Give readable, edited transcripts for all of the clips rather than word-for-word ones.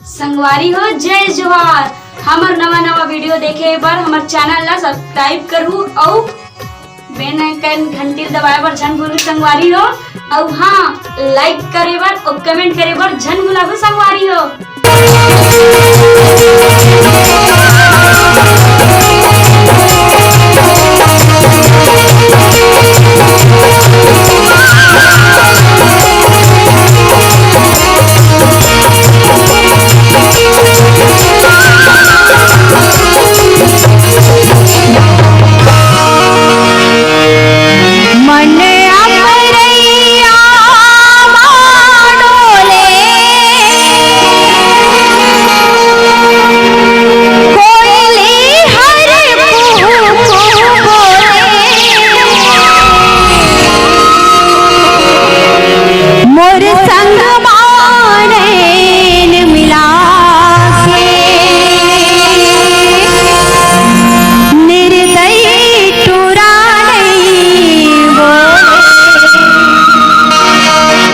संगवारी हो जय जोहार। हमर नवा वीडियो देखे बर हमर चैनल ला सब्सक्राइब करू और बेल आइकन घंटी दबाए बर झन भूलू संगवारी हो। और हाँ, लाइक करे बर और कमेंट करे बर झन भूलू संगवारी हो।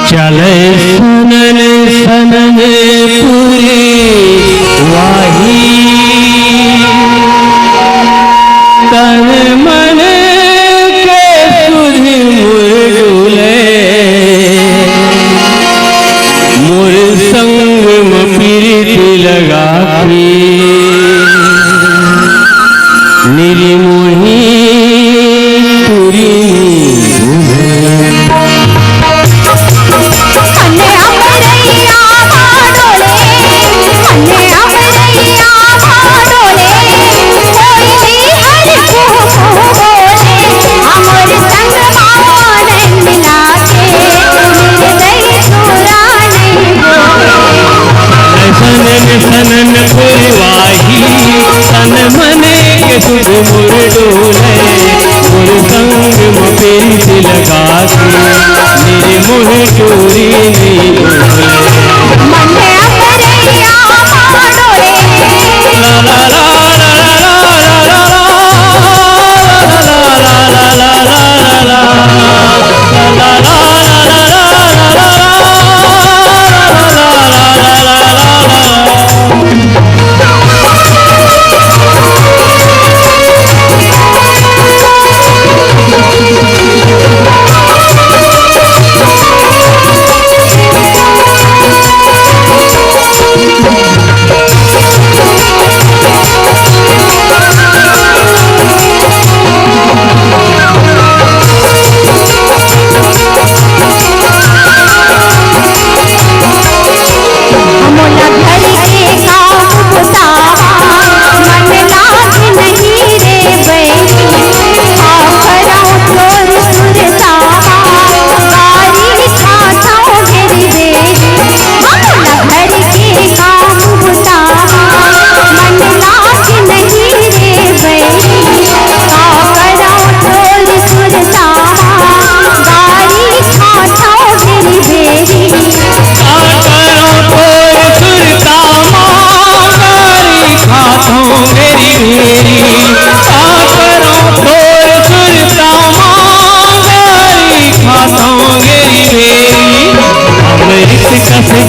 चले सनन सनन पूरी वाही तन मन के सुध मुरडुले मोर संग में प्रीति लगा निरी मोही पूरी सनन पुरवाही तन मने के सुध मुर डोले मोर संग में प्रीति लगा मेरे मुँह चोरी नहीं बोले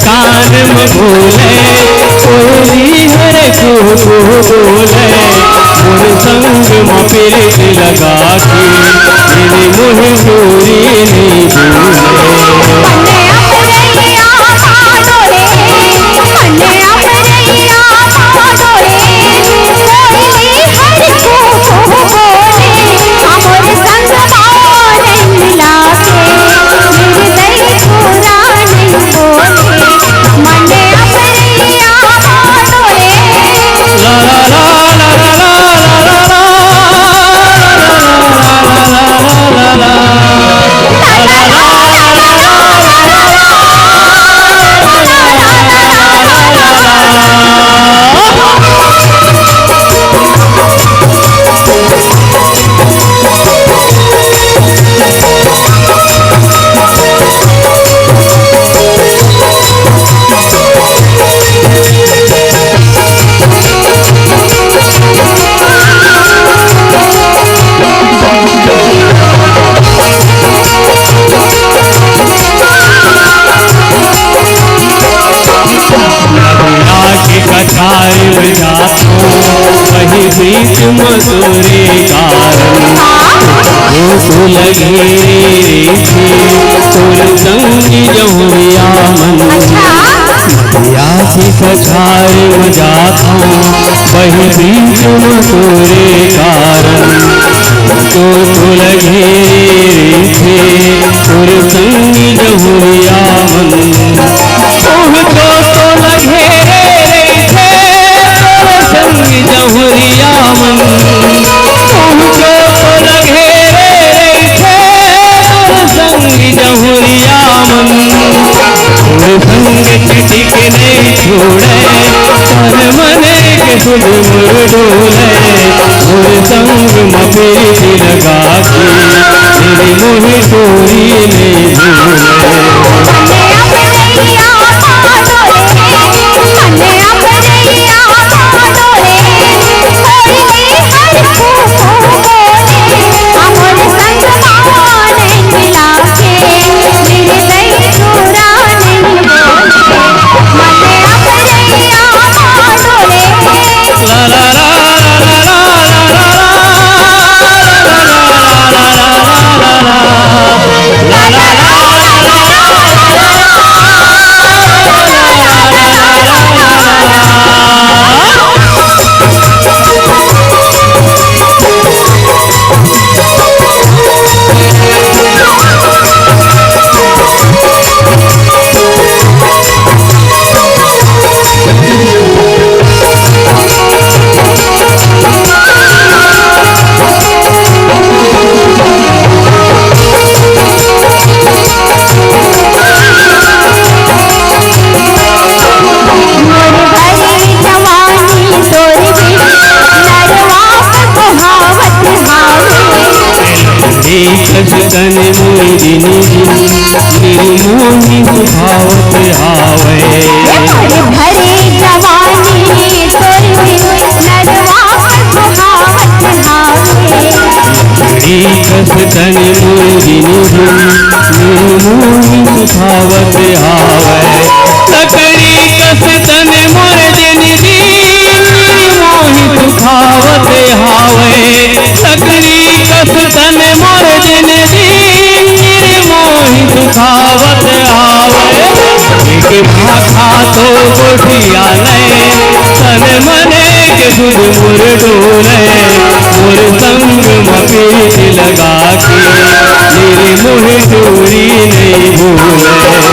कान में बोले कोई हरे को बोले मोर संग में प्रीति लगा मेरी मुँह चोरी नहीं बोले जाता वही बीच मधुरे कारण तो लगे थी तुर संगी जहुरिया मन यासी सछार जाता वही बीच मधुरे कारण तो लगे थे तुर संगी जहुरिया मन तो लगे थे तुर संगी जहुरिया मन तुमको लगे थे तुर संगी जहुरिया मन संग टिक नहीं छोड़े तन मने के सुध मुर डोले मोर संग मपेट लगा के तेरी मोह डोरी नहीं भूले तन मोरी निर्मोही सुभावत आवे भरे जवानी तोर नरवा सुहावत हावे कस तन मोरी निर्मोही सुभावत आवे सकरी कस तन मोर जिनदी निर्मोही सुभावत हावे सकरी कस तन मोर जिनदी निर्मोही सुखावत आवे एक भाखा तो गोठिया ले तन मने के सुध मुर डोले मोर संग मपेट लगा के मेरे मोह डोरी नहीं भूले डोले